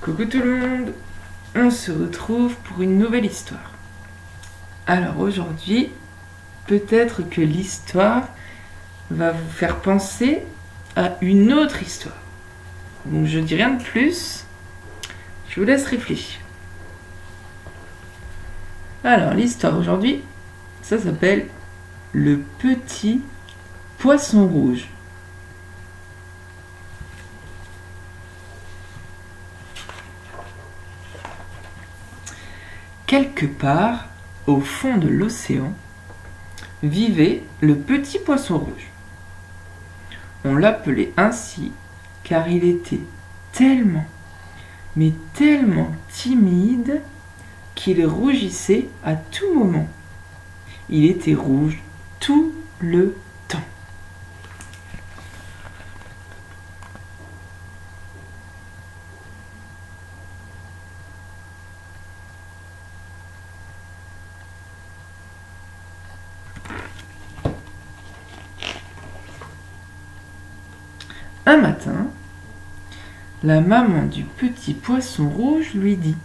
Coucou tout le monde, on se retrouve pour une nouvelle histoire. Alors aujourd'hui, peut-être que l'histoire va vous faire penser à une autre histoire. Donc je dis rien de plus, je vous laisse réfléchir. Alors l'histoire aujourd'hui, ça s'appelle Le petit poisson rouge. Quelque part, au fond de l'océan, vivait le petit poisson rouge. On l'appelait ainsi car il était tellement, mais tellement timide qu'il rougissait à tout moment. Il était rouge tout le temps. Un matin, la maman du petit poisson rouge lui dit :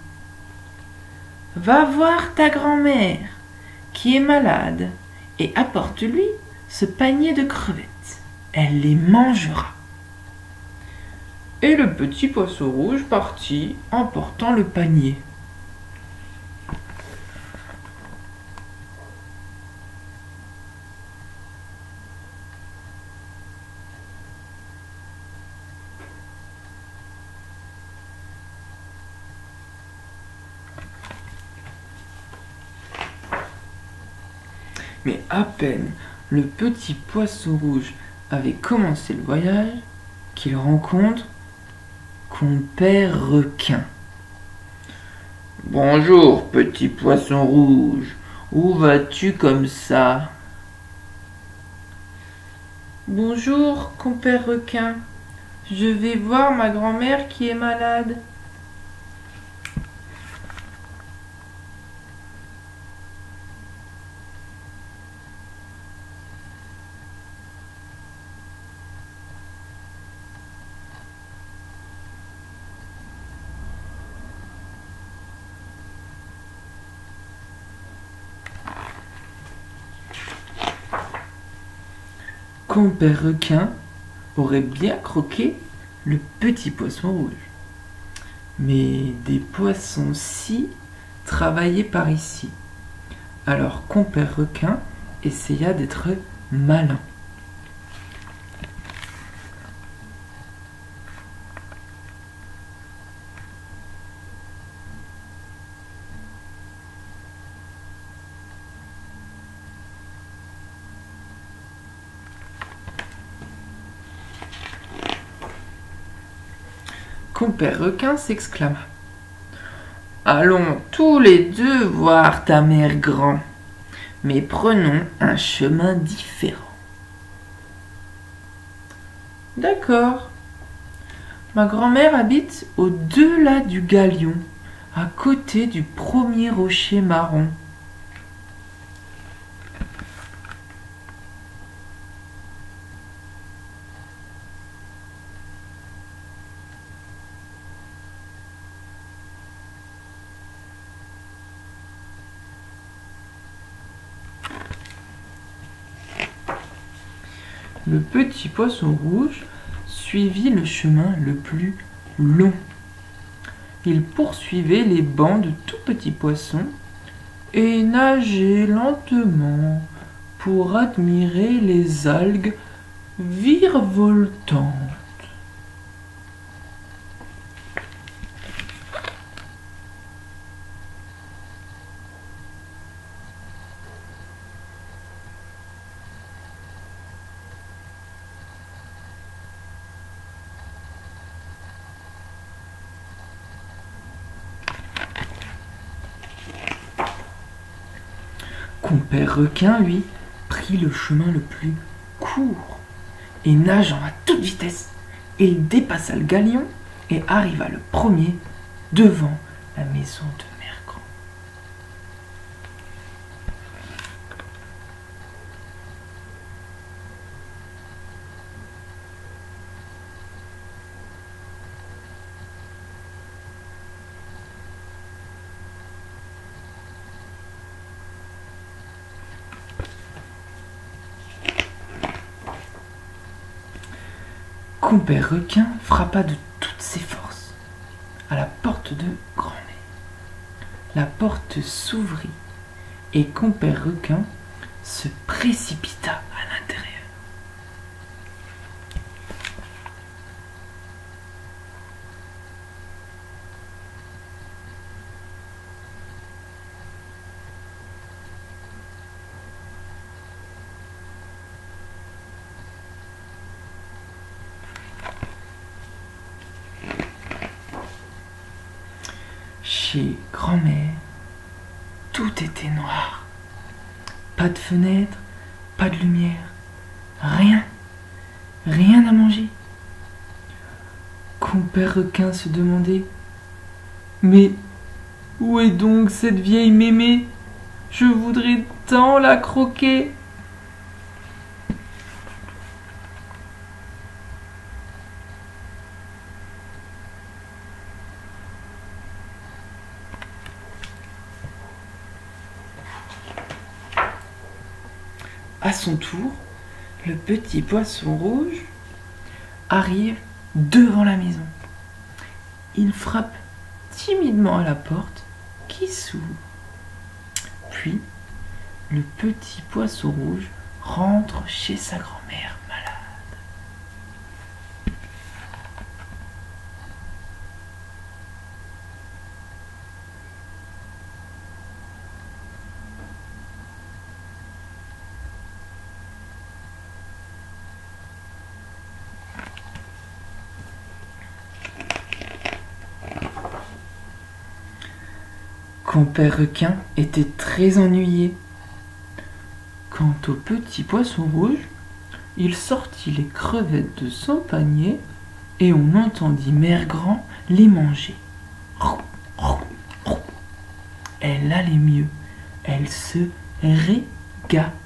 « Va voir ta grand-mère, qui est malade, et apporte-lui ce panier de crevettes. Elle les mangera. » Et le petit poisson rouge partit en portant le panier. Mais à peine le petit poisson rouge avait commencé le voyage qu'il rencontre Compère Requin. « Bonjour, petit poisson rouge, où vas-tu comme ça ?»« Bonjour, Compère Requin, je vais voir ma grand-mère qui est malade. » Compère Requin aurait bien croqué le petit poisson rouge. Mais des poissons-ci travaillaient par ici. Alors Compère Requin essaya d'être malin. Compère Requin s'exclama : « Allons tous les deux voir ta mère grand, mais prenons un chemin différent. »« D'accord. Ma grand-mère habite au-delà du galion, à côté du premier rocher marron. » Le petit poisson rouge suivit le chemin le plus long. Il poursuivait les bancs de tout petits poissons et nageait lentement pour admirer les algues virevoltantes. Compère Requin, lui, prit le chemin le plus court et nageant à toute vitesse, il dépassa le galion et arriva le premier devant la maison de Mère Grand. Compère Requin frappa de toutes ses forces à la porte de Grand-mère. La porte s'ouvrit et Compère Requin se précipita à l'intérieur. Chez Grand-mère, tout était noir. Pas de fenêtre, pas de lumière, rien, rien à manger. Compère Requin se demandait: mais où est donc cette vieille mémé? Je voudrais tant la croquer. À son tour, le petit poisson rouge arrive devant la maison. Il frappe timidement à la porte qui s'ouvre. Puis, le petit poisson rouge rentre chez sa grand-mère malade. Compère Requin était très ennuyé. Quant au petit poisson rouge, il sortit les crevettes de son panier et on entendit Mère Grand les manger. Elle allait mieux, elle se régalait.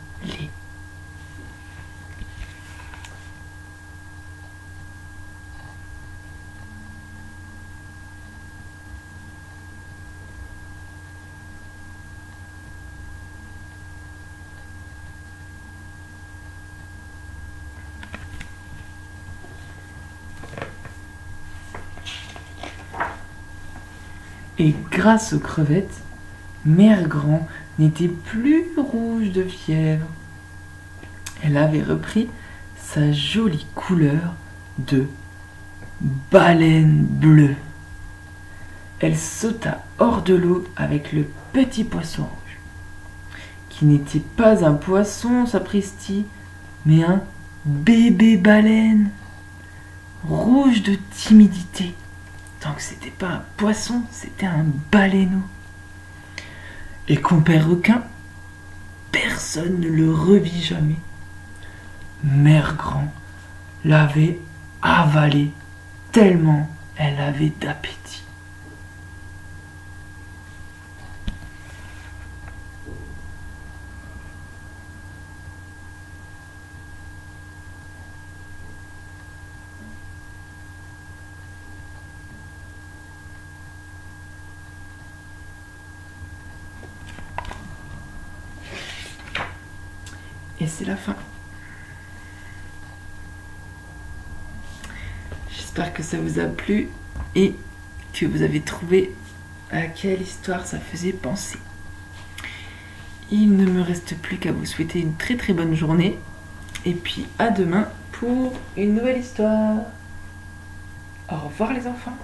Et grâce aux crevettes, Mère Grand n'était plus rouge de fièvre. Elle avait repris sa jolie couleur de baleine bleue. Elle sauta hors de l'eau avec le petit poisson rouge, qui n'était pas un poisson, sapristi, mais un bébé baleine, rouge de timidité. Donc c'était pas un poisson, c'était un baleineau. Et Compère Requin, personne ne le revit jamais. Mère Grand l'avait avalé tellement elle avait d'appétit. Et c'est la fin. J'espère que ça vous a plu et que vous avez trouvé à quelle histoire ça faisait penser. Il ne me reste plus qu'à vous souhaiter une très très bonne journée et puis à demain pour une nouvelle histoire. Au revoir les enfants.